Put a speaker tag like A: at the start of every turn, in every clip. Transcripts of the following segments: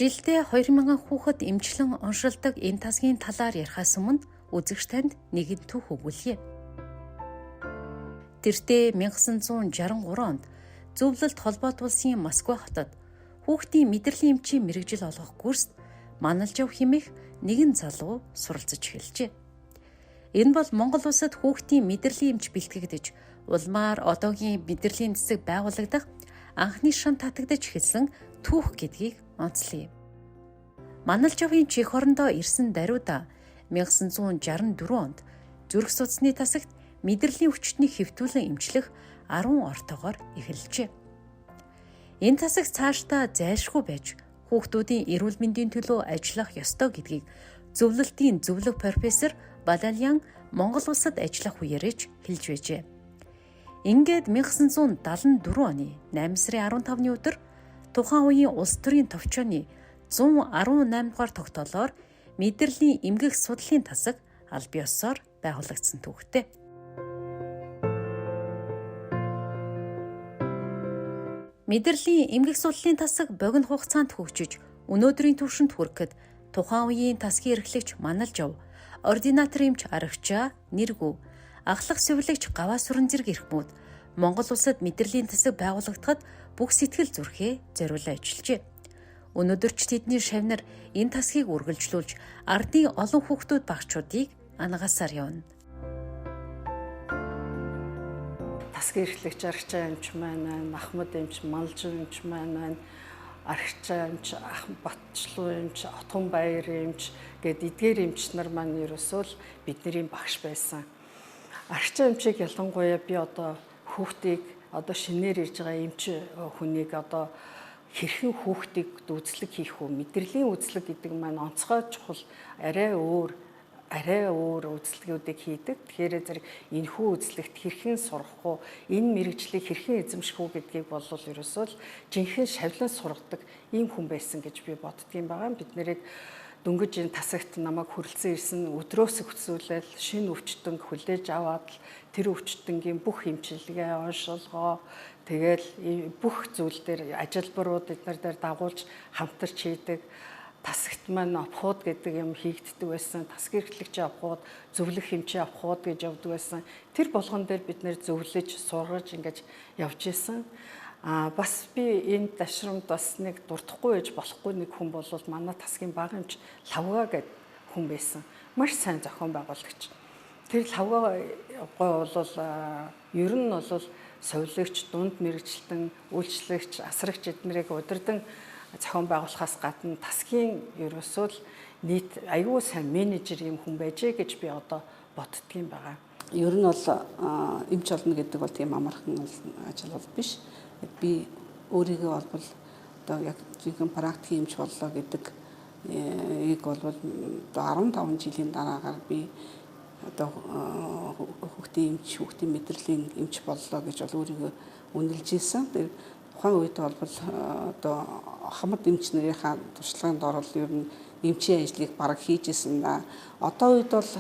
A: Жилдээ 2000 хүүхэд эмчлэн уншилдаг энэ тасгийн талаар ярихаас өмнө үзэгч танд нэгэн түүх өгүүлье. Тэртээ 1963 онд Зөвлөлт Холбоот улсын Москва хотод хүүхдийн мэдрэлийн эмчийн мэргэжил олгох курст Маналжав хэмээх нэгэн залуу суралцж эхэлжээ. Энэ бол Монгол улсад хүүхдийн мэдрэлийн эмч бэлтгэгдэж, улмаар одоогийн мэдрэлийн цэцэг байгуулагдах анхны шан татагдж эхэлсэн түүх гэдгийг онцлоё. Маналжавын чих орондоо ирсэн даруйда 1964 онд зүрх судасны тасагт мэдрэлийн өвчтнийг хэвтүүлэн эмчлэх 10 ортоогоор эхэлжээ. Энэ тасаг цаашдаа зайлшгүй байж хүүхдүүдийн эрүүл мэндийн төлөө ажиллах ёстой гэдгийг зөвлөлтийн зөвлөх профессор Балалян Монгол улсад ажиллах үеэрэж хэлж байжээ. Ингээд 1974 оны 8 сарын 15-ны өдөр тухайн үеийн улс төрийн товчооны 118 дугаар тогтоолоор мэдрэлийн эмгэх судлалын тасаг аль биесээр байгуулагдсан түүхтэй. Мэдрэлийн эмгэх судлалын тасаг богино хугацаанд хөгжиж, өнөөдрийн түвшинд хүрэхэд тухайн үеийн тасгийн эрхлэгч Маналжав, ординатор эмч Арагчаа Нэргүү, ахлах сувилагч Гаваа Сүрэн зэрэг эрхмүүд Монгол улсад мэдрэлийн тасаг байгуулагдахад бүх сэтгэл зүрхээ зориулан ажиллажээ. Өнөөдөр ч тэдний шавнар энэ тасгийг үргэлжлүүлж, ардын олон хүүхдүүд багчуудыг ангаасаар явна.
B: Тасгийн эрхлэгч Арагчаа эмч маань, Ахмад эмч, Маналжав эмч маань, Арагчаа эмч, Батчлуу эмч, Отгон Баяр эмч гээд эдгээр эмч нар маань ерөөсөө л бидний багш байсан. Арагчаа эмчийг ялангуяа би одоо хүүхдийг одоо шинээр ирж байгаа эмч хүнийг одоо хэрхэн хүүхдийг үзлэг хийх вэ? Мэдрэлийн үзлэг гэдэг маань онцгой чухал арай өөр үзлэгүүдийг хийдэг. Тэгэхээр зэрэг энэхүү үзлэгт хэрхэн сурах вэ? Энэ мэрэгжлийг хэрхэн эзэмших вэ гэдгийг бол ерөөсөө л жинхэнэ шавлан сургадаг ийм хүн байсан гэж би боддгийн байгаа. Бид нэрийг дөнгөж энэ тасагт намайг хүрэлцэн ирсэн өдрөөс өгцүүлэл шинэ өвчтөнг хүлээж аваад тэр өвчтөнгийн бүх эмчилгээ оншилгоо тэгэл бүх зүйл дээр ажилбарууд эднэр дээр дагуулж хамтарч хийдэг. Тасагт маань авхууд гэдэг юм хийгддэг байсан. Тасгийн эрхлэгчийн авхууд, зөвлөх эмчийн авхууд гэж явдаг байсан. Тэр болгон дээр бид нэр зөвлөж, сургаж ингэж явж исэн. Бас би энэ дашрамд бас нэг дуртахгүй байж болохгүй нэг хүн бол манай тасгийн баг эмч Лавга гэдэг хүн байсан. Маш сайн зохион байгуулагч. Тэр Лавга гой бол ер нь бол совилогч, дунд мэрэгчлэн, үйлчлэгч, асрагч эднэрийг удирдан зохион байгуулахаас гадна тасгийн ерөөсөө л нийт аюул сайн менежер юм хүн байжээ гэж би одоо боддгийн байгаа.
C: Ер нь бол эмч олно гэдэг бол тийм амархан ажил бол биш. Би өөрийгөө бол одоо яг жинхэнэ практикийн эмч боллоо гэдэг ийг бол 15 жилийн дараагаар би одоо хүүхдийн мэдрэлийн эмч боллоо гэж бол өөрийгөө үнэлж ийсэн. Тэр тухайн үед бол одоо хамт эмч нарынхаа туршлаганд орол ер нь эмчийн ажлыг бараг хийж исэн. Одоо үед бол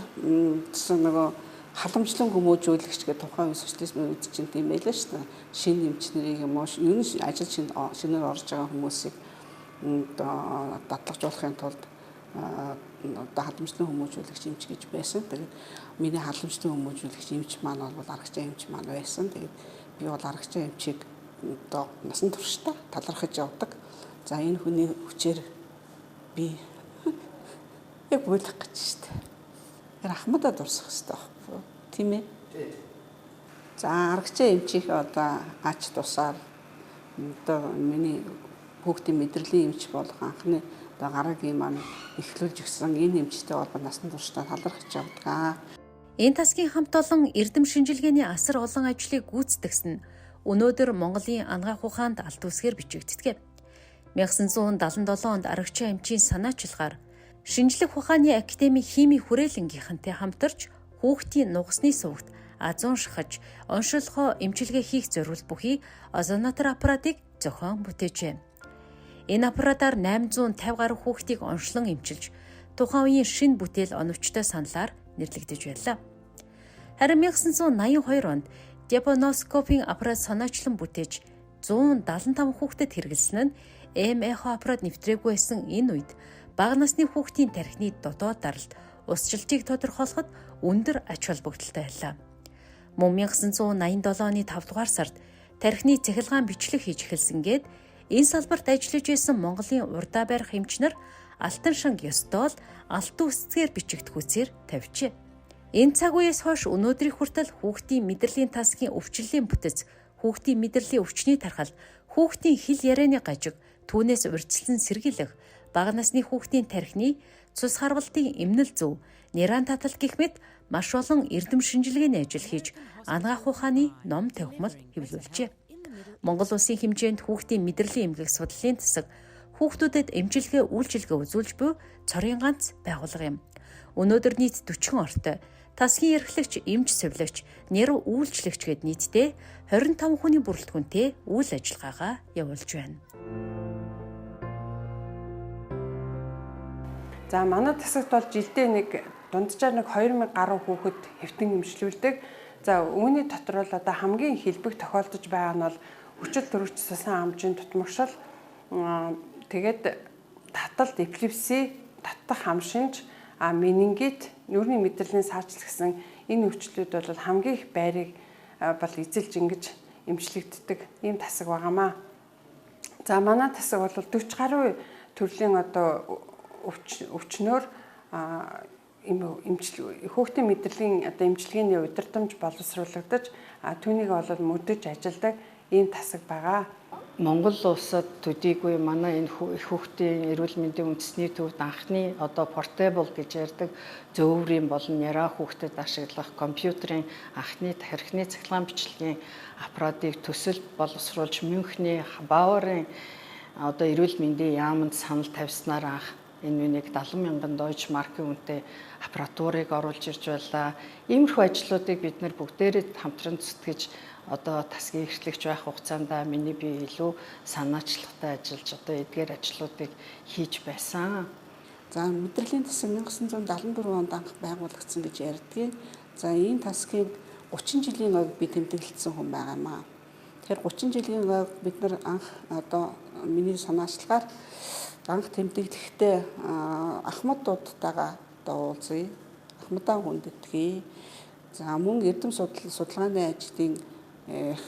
C: нөгөө халамжлан хүмүүжүүлэгч гэдэг тухайн үе социализмын үед чинь тийм байлаа шүү дээ. Шинэ эмч нарыг юм уу ер нь ажил шинээр орж байгаа хүмүүсийг одоо дадлагдуулахын тулд одоо халамжлан хүмүүжүүлэгч эмч гэж байсан. Тэгээд миний халамжлан хүмүүжүүлэгч эмч маань бол Арагчаа эмч маань байсан. Тэгээд би бол Арагчаа эмчийг одоо насан туршдаа талархаж явдаг. За энэ хүний хүчээр би яг болох гэж шүү дээ. Тэр Ахмадад дурсах хэрэгтэй байхгүй юу? Тийм ээ. За Арагчаа эмчийг одоо ач тусаар одоо миний хүүхдийн мэдрэлийн эмч болох анхны одоо гарагийн маань эхлүүлж өгсөн энэ эмчтэй бол насан туршдаа талархаж явдаг.
A: Энэ тасгийн хамт олон эрдэм шинжилгээний асар олон ажлыг гүйцэтгэсэн нь өнөөдөр Монголын анагаах ухаанд алт үсгээр бичигддэг. 1977 онд Арагчаа эмчийн санаачилгаар Шинжлэх ухааны академи химийн хүрээлэнгийнхэнтэй хамтарч хүүхдийн нугасны сувагт азуун шахаж, оншилгоо эмчилгээ хийх зорилт бүхий озонатор аппаратыг зохион бүтээжээ. Энэ аппаратаар 850 гаруй хүүхдийг оншлон эмчилж, тухайн үеийн шинэ бүтээл оновчтой саналаар нэрлэгдэж байлаа. Харин 1982 онд Депоноскопийн аппарат санаачлан бүтээж 175 хүүхдэд хэрэглэсэн нь эхо аппарат нэвтрээгүй байсан энэ үед бага насны хүүхдийн тархины дотоод даралт усчлалтыг тодорхойлоход өндөр ач холбогдолтой байлаа. Мөн 1987 оны 5 дугаар сард тархины цахилгаан бичлэг хийж эхэлсэнгээд энэ салбарт ажиллаж байсан Монголын урдаа байрах эмчнэр алтан шанг ёстол алтан үсгээр бичигдэхүүцээр тавьжээ. Энэ цаг үеэс хойш өнөөдрийн хүртэл хүүхдийн мэдрэлийн тасгийн өвчлөлийн бүтэц, хүүхдийн мэдрэлийн өвчний тархал, хүүхдийн хэл ярианы гажиг, түүнээс урьдчилан сэргийлэх, бага насны хүүхдийн тархины цус харвалтын эмнэл зөв, нейрон татал гэх мэт маш олон эрдэм шинжилгээний ажил хийж анагаах ухааны ном тавхимал хэвлүүлжээ. Монгол улсын хэмжээнд хүүхдийн мэдрэлийн эмгэг судлалын засаг хүүхдүүдэд эмчилгээ үйлчилгээ үзүүлж буй цорын ганц байгууллага юм. Өнөөдөр нийт 40 ортой тасгийн эрхлэгч, эмч сувилагч, нэрв үйлчлэгч гээд нийтдээ 25 хүний бүрэлдэхүүнтэй үйл ажиллагаагаа явуулж байна.
D: За манай тасагт бол жилдээ нэг дунджаар 2000 гаруй хүүхэд хэвтэн эмчлүүлдэг. За үүний дотор бол одоо хамгийн хэлбэг тохиолдож байгаа нь бол хүчил төрөгч цусан амжийн тутмагшил, тэгээд таталт, эпилепси, татах хамшинж, менингит, нүүрний мэдрэлийн саарчлал гэсэн энэ өвчлүүд бол хамгийн их байрыг бол эзэлж ингэж эмчлэгддэг ийм тасаг байгаамаа. За манай тасаг бол 40 гаруй төрлийн одоо өвчнөөр хүүхдийн мэдрэлийн одоо эмчилгээний удирдамж боловсруулагдаж түүнийг бол мөдөж ажилладаг ийм тасаг байгаа.
B: Монгол улсад төдийгүй манай энэ хүүхдийн эрүүл мэндийн үндэсний төвд анхны одоо портабл гэж ярьдаг зөөврийн болон няраа хүүхдэд ашиглах компьютерийн анхны тархины цахилгаан бичлэгийн аппаратыг төсөл боловсруулж Мюнхний Бауэрийн одоо эрүүл мэндийн яамд санал тавьснаар анх энэ үнийг 70,000 дойч маркийн үнэтэй аппаратурыг оруулж ирж байлаа. Иймэрхүү ажлуудыг бид нар бүгдээрээ хамтран зүтгэж одоо тасгийн эрхлэгч байх хугацаанд миний бие илүү санаачлагтай ажиллаж одоо эдгээр ажлуудыг хийж байсан.
C: За мэдрэлийн тасаг 1974 онд анх байгуулагдсан гэж ярьдгийг. За энэ тасгийн 30 жилийн ойг би тэмдэглэсэн хүн байгаа юм аа. Тэгэхээр 30 жилийн ойг бид нар анх одоо миний санаачлагаар анх тэмдэглэхдээ ахмадуудтайгаа одоо уулзъя. Ахмадаа хүндэтгэе. За мөн эрдэм судалгааны ажлын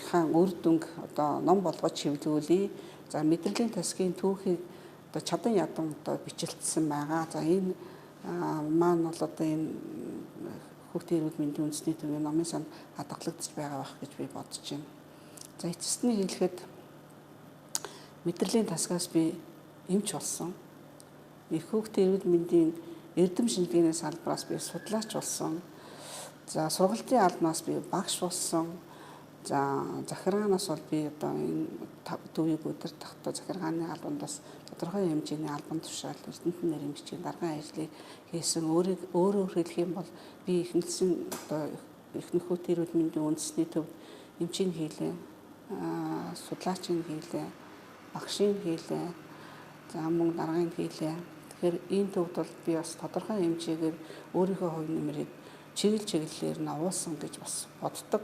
C: хаан үр дүнг одоо ном болгож хэвлүүлээ. За мэдрэлийн тасгийн түүхийг одоо чадан ядан одоо бичлэлсэн байгаа. За энэ маань бол одоо энэ хүүхдийн эрүүл мэндийн үндэсний төвийн номын санд хадгалагдаж байгаа байх гэж би бодож байна. За эцэст нь хэлэхэд мэдрэлийн тасгаас би эмч болсон. Их хүүхдийн эрүүл мэндийн эрдэм шинжилгээний салбараас би судлаач болсон. За сургалтын албанаас би багш болсон. За захиргаанаас бол би одоо энэ төвийг удирдах одоо захиргааны албандаас тодорхой хэмжээний албан тушаал эрдэмтэн нэрийн бичгийн даргын ажлыг хийсэн. Өөрөөр хэлэх юм бол би ихэнсэн одоо эхнэх хүүхдийн эрүүл мэндийн үндэсний төв эмчийн хийлээ, судлаачийн хийлээ, багшийн хийлээ, за мөн даргын хийлээ. Тэгэхээр энэ төвд бол би бас тодорхой хэмжээгээр өөрийнхөө хувь нэмрийг чиглэлээр нь агуулсан гэж бас боддог.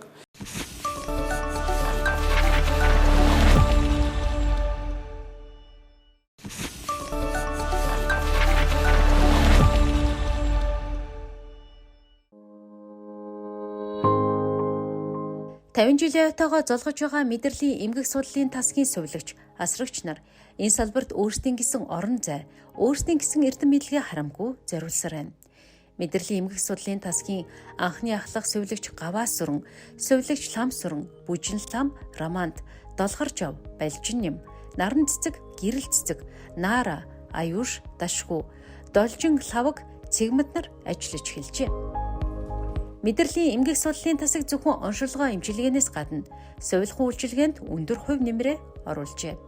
A: жилийн ойтойгоо золгож байгаа мэдрэлийн эмгэг судлалын тасгийн сувилагч, асрагч нар энэ салбарт өөрсдийн гэсэн орон зай, өөрсдийн гэсэн эрдэм мэдлэгээ харамгүй зориулсаар байна. Мэдрэлийн эмгэг судлалын тасгийн анхны ахлах сувилагч Гаваас сүрэн, сувилагч Лам сүрэн, Бүжин лам, Романд, Долгор жав, Балжин нэм, Наран цэцэг, Гэрэл цэцэг, Наара, Аюуш, Дашгүй, Должин лавг, Цэгмэд нар ажиллаж эхэлжээ. Мэдрэлийн эмгэг судлалын тасаг зөвхөн оншилгоо эмчилгээнээс гадна сувилхан үйлчилгээнд өндөр хувь нэмрээ оруулжээ.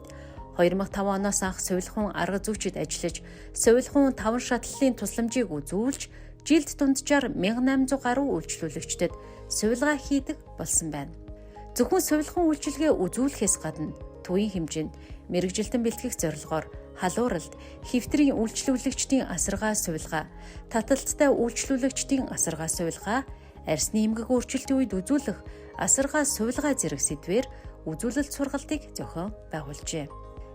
A: 2005 оноос анх сувилхан арга зүйчид ажиллаж, сувилхан 5 шатлалын тусламжийг үзүүлж, жилд дунджаар 1800 гаруй үйлчлүүлэгчдэд сувилгаа хийдэг болсон байна. Зөвхөн сувилхан үйлчилгээ үзүүлэхээс гадна төвийн хэмжээнд мэрэгжилтэн бэлтгэх зорилгоор халууралд, хэвтрийн үйлчлүүлэгчдийн асаргаа сувилгаа, таталттай үйлчлүүлэгчдийн асаргаа сувилгаа, арсны эмгэг өөрчлөлтийн үед үзүүлэх асаргаа сувилгаа зэрэг сэдвээр үзүүлэлт сургалтыг зохион байгуулжээ.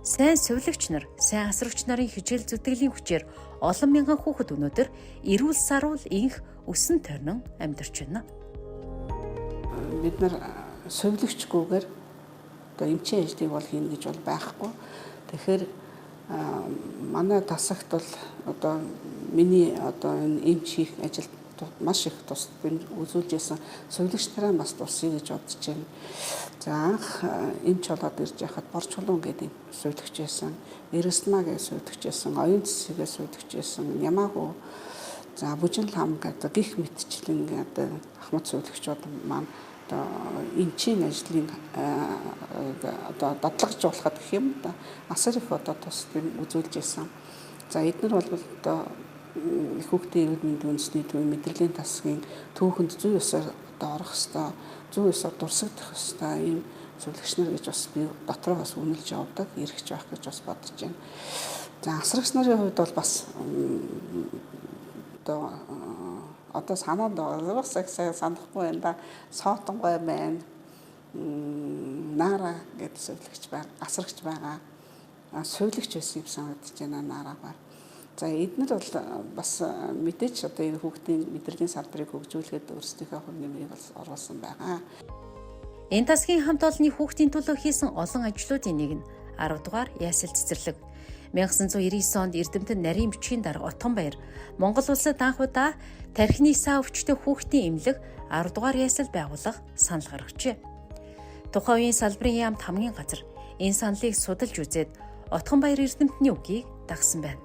A: Сайн сувилагч нар, сайн асрагч нарын хичээл зүтгэлийн хүчээр олон мянган хүүхэд өнөөдөр эрүүл сарвал инх өсөн тойрнон амьдарч байна.
C: Бид нар сувилагчгүйгээр одоо эмчийн ажлыг бол хийнэ гэж бол байхгүй. Тэгэхээр манай тасагт бол одоо миний одоо энэ эмч хийх ажилд маш их тус үзүүлж байсан сувилагч нараа бас тусъя гэж бодож байна. За анх эмч болоод ирж яхад борч чулуун гэдэг сувилагч байсан, эресма гэдэг сувилагч байсан, оюун цэцгээ сувилагч байсан, ямаагүй за бүжин лам гэдэг гих мэтчлэн гэдэг ахмад сувилагчуд маань одоо эмчийн ажлыг одоо дадлагжуулахад гэх юм да асар их одоо тус үзүүлж байсан. За эдгээр бол одоо хүүхдийн эрүүл мэндийн үндэсний төвийн мэдрэлийн тасгийн түүхэнд зүй ёсоор одоо орох ёстой, зүй ёсоор дурсагдах ёстой ийм сувилагч нар гэж бас би дотроо бас үнэлж явдаг, эргэж байх гэж бас бодож байна. За асрагч нарын хувьд бол бас одоо санаанд сайн санахгүй байна да. Соотонгой байна. Наара гэдэг сувилагч байна, асрагч байгаа. Сувилагч байсан юм санагдаж байна наараагаар. За эдгээр бол бас мэдээч одоо энэ хүүхдийн мэдрэлийн салбарыг хөгжүүлэхэд өөрсдийнхөө хувь нэмрийг бас оруулсан байгаа.
A: Энэ тасгийн хамт олонны хүүхдийн төлөө хийсэн олон ажлуудын нэг нь 10 дугаар ясэл цэцэрлэг. 1999 онд Эрдэмтэн нарийн бичгийн дарга Отгонбаяр Монгол улсад анх удаа тархины саа өвчтөй хүүхдийн эмнэлэг 10 дугаар ясэл байгуулах санал гаргажээ. Тухайн үеийн салбарын яамт хамгийн газар энэ саналыг судалж үзээд Отгонбаяр Эрдэмтний үгийг дагсан байна.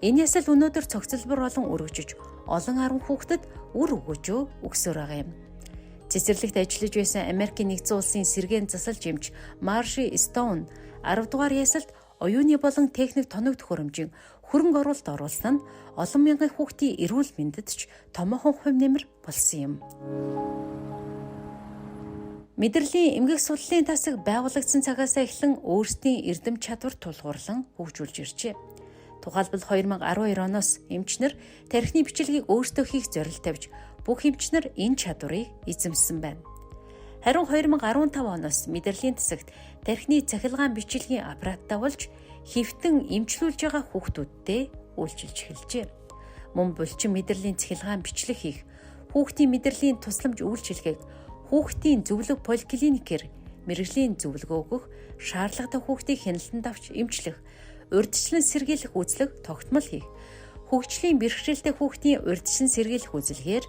A: Энэ ясал өнөөдөр цогцлбор болон өргөжөж олон 10 хүүхдэд үр өгөөжөө өгсөөр байгаа юм. Цэцэрлэгт ажиллаж байсан Америкийн нэгдсэн улсын сэргээн засалж эмч Марши Стоун 10 дугаар ясалд оюуны болон техник тоног төхөөрөмжийн хөрөнгө оруулалт оруулсан нь олон мянган хүүхдийн эрүүл мэндэд ч томоохон хувь нэмэр болсон юм. Мэдрэлийн эмгэг судлалын тасаг байгуулагдсан цагаас эхлэн өөрсдийн эрдэм чадвар тулгуурлан хөгжүүлж иржээ. Тухайлбал 2012 оноос эмчнэр тархины бичлэгийг өөрсдөө хийх зорилт тавьж бүх эмчнэр энэ чадварыг эзэмссэн байна. Харин 2015 оноос мэдрэлийн тасагт тархины цахилгаан бичлэгийн аппараттай болж хэвтэн эмчлүүлж байгаа хүүхдүүдтэй үйлчилж эхэлжээ. Мөн булчин мэдрэлийн цахилгаан бичлэг хийх, хүүхдийн мэдрэлийн тусламж үйлчилгээг хүүхдийн зөвлөг поликлиникээр мэрэгжлийн зөвлөгөө өгөх, шаардлагатай хүүхдийг хяналтанд авч эмчлэх, урьдчилан сэргийлэх үйлчлэг тогтмол хийх, хөгжлийн бэрхшээлтэй хүүхдийн урьдчилан сэргийлэх үйлчилгээр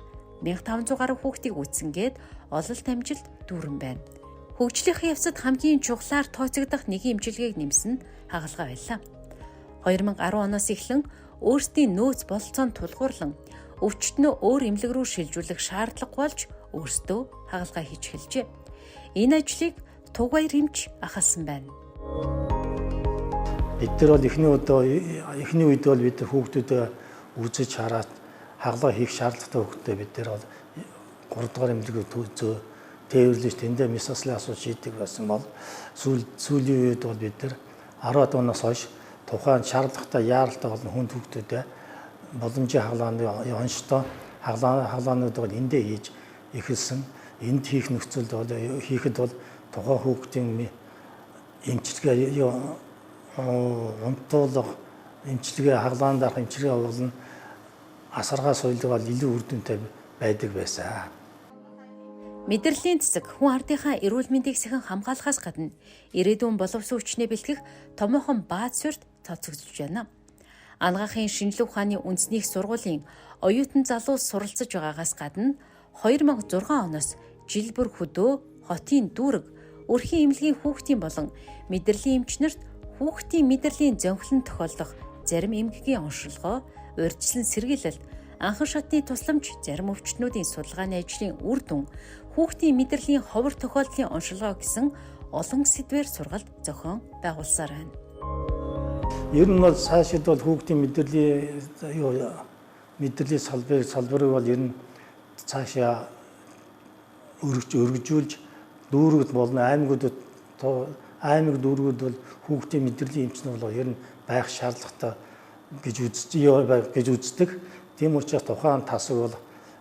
A: 1500 гаруй хүүхдийг үүсгэнгээд ололт амжилт дүүрэн байна. Хөгжлийнхээ явцад хамгийн чухлаар тооцогдох нэгэн эмчилгээг нэмсэн нь хагалгаа байлаа. 2010 оноос эхлэн өөрсдийн нөөц бололцоонд тулгуурлан өвчтнөө өөр эмнэлэг рүү шилжүүлэх шаардлага болж өөрсдөө хагалгаа хийж эхэлжээ. Энэ ажлыг Тугбаяр эмч ахалсан байна.
E: Бид нар бол эхний үед бол бид хүүхдүүдэд үзэж хараад хагалгаа хийх шаардлагатай хүүхдэд бид нар бол 3 дугаар эмнэлэг тээвэрлэж тэндээ месослын асуудал шийдэг байсан бол сүүлийн үед бол бид нар 10 оноос хойш тухайн шаардлагатай яаралтай болон хүнд хүүхдүүдэд боломжийн хагалгааны онцтой хагалгаанууд бол эндээ хийж эхэлсэн. Энд хийх нөхцөлд бол хийхэд бол тухайн хүүхдийн эмчилгээ унтуулах, эмчилгээ хагалгаанд дарах эмчилгээ явуулна асаргаа соёлог бол илүү үр дүнтэй байдаг байсан.
A: Мэдрэлийн цэцэг хүн ардынхаа эрүүл мэндийг сайхан хамгаалахаас гадна ирээдүйн боловсон хүчнээ бэлтгэх томоохон бааз суурьд тооцогдож байна. Ангаахын шинжлэх ухааны үндэсний сургуулийн оюутан залуус суралцж байгаагаас гадна 2006 оноос жил бүр хөдөө хотын дүүрэг өрхийн эмнэлгийн хүүхдийн болон мэдрэлийн эмчнэрт хүүхдийн мэдрэлийн зөнхлөн тохиолдох зарим эмгэгийн оншилгоо, урьдчилан сэргийлэлт, анхан шатны тусламж, зарим өвчтнүүдийн судалгааны ажлын үр дүн, хүүхдийн мэдрэлийн ховор тохиолдлын оншилгоо гэсэн олон сэдвээр сургалт зохион байгуулсаар байна.
E: Ер нь бол цаашид бол хүүхдийн мэдрэлийн салбарыг бол ер нь цаашаа өргөжүүлж дүүргүүд болон аймагуудад дүүргүүд бол хүүхдийн мэдрэлийн эмчнэр бол ер нь байх шаардлагатай гэж үздэг. Тийм учраас тухайн тасаг бол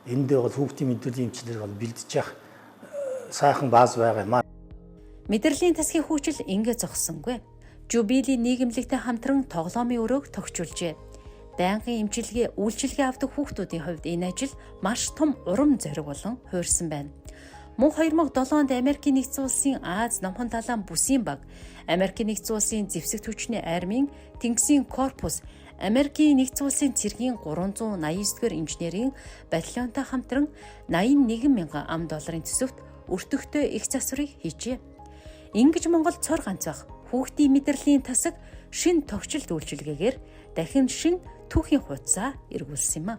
E: эндээ бол хүүхдийн мэдрэлийн эмчнэр бол бэлдэж явах сайхан бааз байгаа юм аа.
A: Мэдрэлийн тасгийн хүүчил ингэ зогссонгүй. Жубили нийгэмлэгтэй хамтран тоглоомын өрөөг тогтжуулжээ. Байнгын эмчилгээ үйлчилгээ авдаг хүүхдүүдийн хувьд энэ ажил маш том урам зориг болон хуурсан байна. Мөн 2007 онд Америкийн нэгдсэн улсын Аз номхон талаан бүсийн баг, Америкийн нэгдсэн улсын зэвсэгт хүчний армийн тэнгисийн корпус, Америкийн нэгдсэн улсын цэргийн 389-р инженерийн батальонтой хамтран $81,000 төсөвт өртөгтэй их засварыг хийжээ. Ингэж Монгол цор ганц байх хүүхдийн мэдрэлийн тасаг шин тогтчлт үйлчилгээгээр дахин шин түүхийн хуудасаа эргүүлсэн юм а.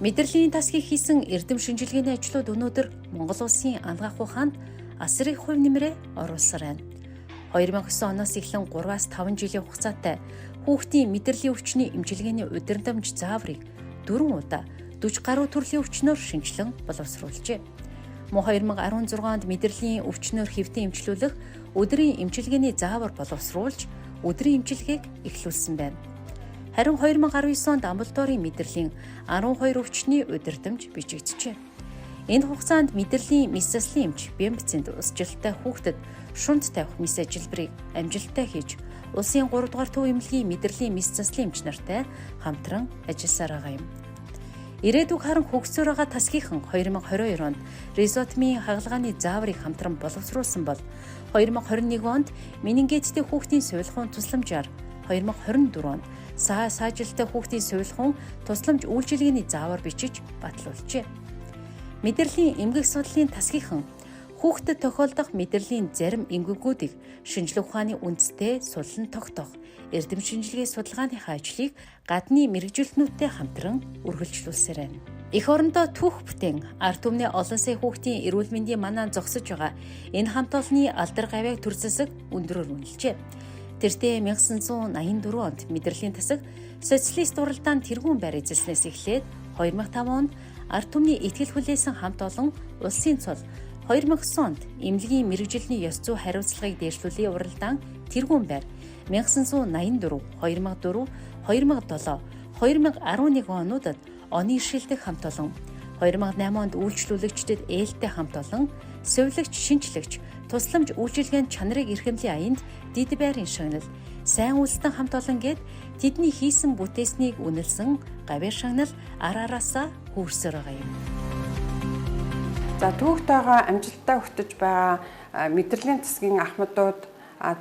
A: Мэдрэлийн тасгийг хийсэн эрдэм шинжилгээний ажлууд өнөөдөр Монгол улсын ангаах ухаанд асар их хувь нэмрээ оруулсаар байна. 2009 оноос эхлэн 3-5 жилийн хугацаатай хүүхдийн мэдрэлийн өвчний эмчилгээний удирдамж зааврыг 4 удаа 40 гаруй төрлийн өвчнөөр шинжилэн боловсруулжээ. Мөн 2016 онд мэдрэлийн өвчнөөр хэвтэн эмчлүүлэх өдрийн эмчилгээний заавар боловсруулж өдрийн эмчилгээг эхлүүлсэн байна. Харин 2019 онд амбулаторийн мэдрэлийн 12 өвчний удирдамж бичигджээ. Энэ хугацаанд мэдрэлийн мис заслын эмч бэмбцэнд усжилттай хүүхдэд шунт тавих мис ажилбарыг амжилттай хийж улсын 3 дугаар төв эмнэлгийн мэдрэлийн мис заслын эмч нартай хамтран ажилласаар байгаа юм. Ирээдүг харан хөгсөөр байгаа тасгийнхан 2022 онд ризотмийн хагалгааны зааврыг хамтран боловсруулсан бол 2021 онд менингиттэй хүүхдийн сувилахуун тусламжаар 2024 онд саажилттай хүүхдийн сувилахуун тусламж үйлчилгээний заавар бичиж батлуулжээ. Мэдрэлийн эмгэг судлалын тасгийнхан хүүхдэд тохиолдох мэдрэлийн зарим эмгэгүүдийг шинжилгээ ухааны үндэстэй суллан тогтоох эрдэм шинжилгээ судалгааныхаа ажлыг гадны мэргэжилтнүүдтэй хамтран үргэлжлүүлсээр байна. Эх орондоо түүх бүтээн ард түмний олон сая хүүхдийн эрүүл мэндийн манаан зогсож байгаа энэ хамт олонний алдар гавьяаг төр засаг өндөрөөр үнэлжээ. Тэртээ 1984 онд мэдрэлийн тасаг социалист уралдаан тэргүүн байр эзэлснээс эхлээд 2005 онд ард түмний итгэл хүлээсэн хамт олон улсын цол 2009 онд эмнэлгийн мэргэжилтний ёс зүй хариуцлагыг дээшлүүлэх уралдаан тэргүүн байр 1984, 2004, 2007, 2011 онуудад оны шилдэг хамт олон 2008 онд үйлчлүүлэгчдэд ээлтэй хамт олон сувилагч шинжлэгч тусламж үйлчилгээний чанарыг эрхэмлийн аянд дид байрын шагнал сайн үйлсдэн хамт олон гээд тэдний хийсэн бүтээснийг үнэлсэн гавьяа шагнал араасаа хүрсээр байгаа юм.
D: За түүхтэйгээ амжилттай хөтөж байгаа мэдрэлийн тасгийн ахмадууд,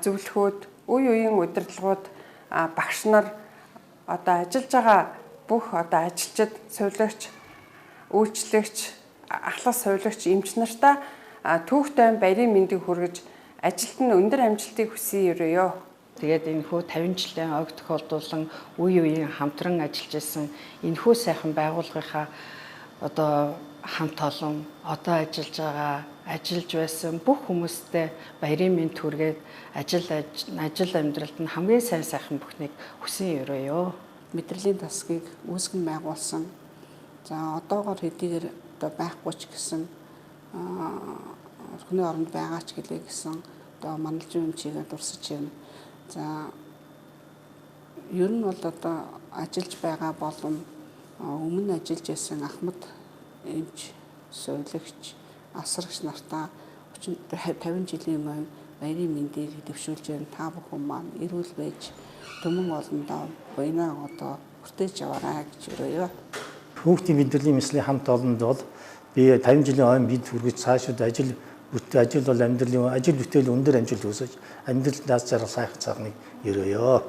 D: зөвлөхүүд, үе үеийн удирдлагууд, багш нар одоо ажиллаж байгаа бүх одоо ажилчид, сувилагч, үйлчлэгч, ахлах сувилагч, эмч нартаа түүхтэй баярын мэндийг хүргэж ажилд нь өндөр амжилтыг хүсье өрөөё.
B: Тэгээд энэхүү 50 жилийн ойг тохиолдуулан үе үеийн хамтран ажиллаж исэн энэхүү сайхан байгууллагынхаа одоо хамт олон одоо ажиллаж байсан бүх хүмүүстээ баярын мэнд хүргээд ажил амьдралд нь хамгийн сайн сайхан бүхнийг хүсэн өрөөё.
C: Мэдрэлийн тасгийг үүсгэн байгуулсан. За одоогоор хэдийгээр одоо байхгүй ч гэсэн өрхний оронд байгаа ч гэлээ гэсэн одоо манлжин юмчигээ дурсаж байна. За ер нь бол одоо ажиллаж байгаа болон өмнө ажиллаж байсан ахмад эмч, сувилагч, асрагч нартаа 50 жилийн өмнө баярын мэндийг дэвшүүлж байна. Та бүхэн маань эрүүл байж түмэн олондоо буйнаа одоо хүртэж яваарай гэж өрөөё.
E: Хүүхдийн мэдрэлийн мэслийн хамт олонд бол би 50 жилийн ойн бид хүргэж цаашид ажил бол амьдралын ажил бүтээл өндөр амжилт үүсэж амьдралдаас зарах сайхан цагныг өрөөё.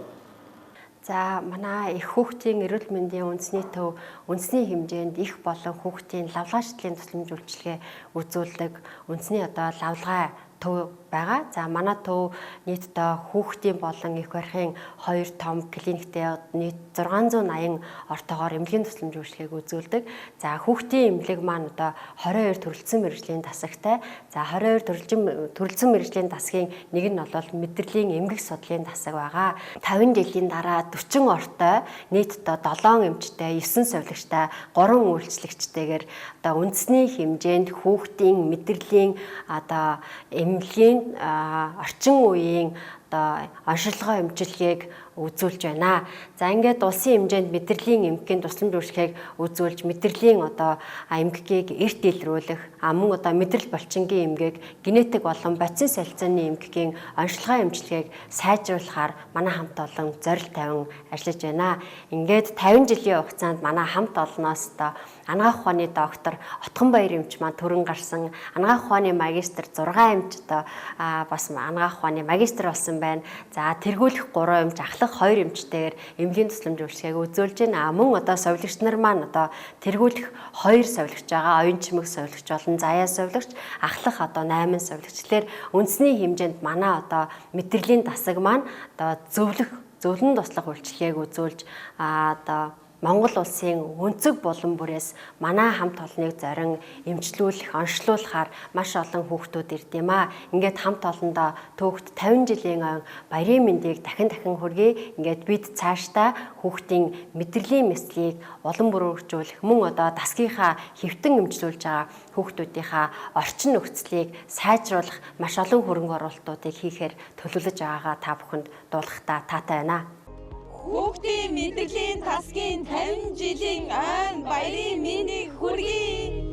F: За манай их хүүхдийн эрүүл мэндийн үндэсний төв үндэсний хэмжээнд их болон хүүхдийн лавлгаа шидлэлийн тусламж үйлчилгээ үзүүлдэг үндэсний одоо лавлгаа төв байгаа. За манай төв нийтдээ хүүхдийн болон их барихын 2 том клиниктэй нийт 680 ортогоор эмнэлгийн тусламж үйлчилгээг үзүүлдэг. За хүүхдийн эмнэлэг маань одоо 22 төрөлцсөн мэргэжлийн тасагтай. За 22 төрөлцсөн мэргэжлийн тасгийн нэг нь бол мэдрэлийн эмгэг судлалын тасаг байгаа. 50 жилийн дараа 40 ортой нийтдээ 7 эмчтэй, 9 сувилагчтай, 3 үйлчлэгчтэйгээр одоо үндэсний хэмжээнд хүүхдийн мэдрэлийн одоо эмнэлгийн мэдрэлийн орчин үеийн одоо оншилгоо эмчилгээг үзүүлж байна. За ингээд улсын хэмжээнд мэдрэлийн эмгэгийн тусламж үйлчлэгийг үзүүлж мэдрэлийн одоо эмгэгийг эрт илрүүлэх, мөн одоо мэдрэл булчингийн эмгээг генетик болон бодисын солилцооны эмгэгийн оншилгоо эмчилгээг сайжруулахаар манай хамт олон зорилт тавин ажиллаж байна. Ингээд 50 жилийн хугацаанд манай хамт олноос одоо анагаах ухааны доктор Отгонбаяр эмч маань төрөн гарсан, анагаах ухааны магистр 6 эмч одоо бас анагаах ухааны магистр болсон байна. За тэргүүлэх 3 эмч, ахлах 2 эмчтэйгээр эмнэлгийн тусламж үйлчлэгийг үзүүлж байна. Мөн одоо совилогч нар маань одоо тэргүүлэх 2 совилогч байгаа. Оюун чимэг совилогч болон заяа совилогч, ахлах одоо 8 совилогчлэр үндэсний хэмжээнд манай одоо мэдрэлийн дасаг маань одоо зөвлөн туслах үйлчлэгийг үзүүлж одоо Монгол улсын өнцөг булан бүрээс манай хамт олныг зорин эмчлүүлэх, онцлуулахаар маш олон хүүхдүүд ирд юм аа. Ингээд хамт олондоо төөгт 50 жилийн он баярын мэндийг дахин хүргэе. Ингээд бид цаашдаа хүүхдийн мэдрэлийн мэслийг улам бүрүүлжүүлэх, мөн одоо дасгийнхаа хэвтэн эмчлүүлж байгаа хүүхдүүдийнхаа орчин нөхцөлийг сайжруулах маш олон хөрөнгө оруулалтуудыг хийхээр төлөвлөж байгаагаа та бүхэнд дуулгахтаа таатай байна.
G: Хүүхдийн мэдрэлийн тасгийн 50 жилийн ойн баярын мэндийг хүргэе.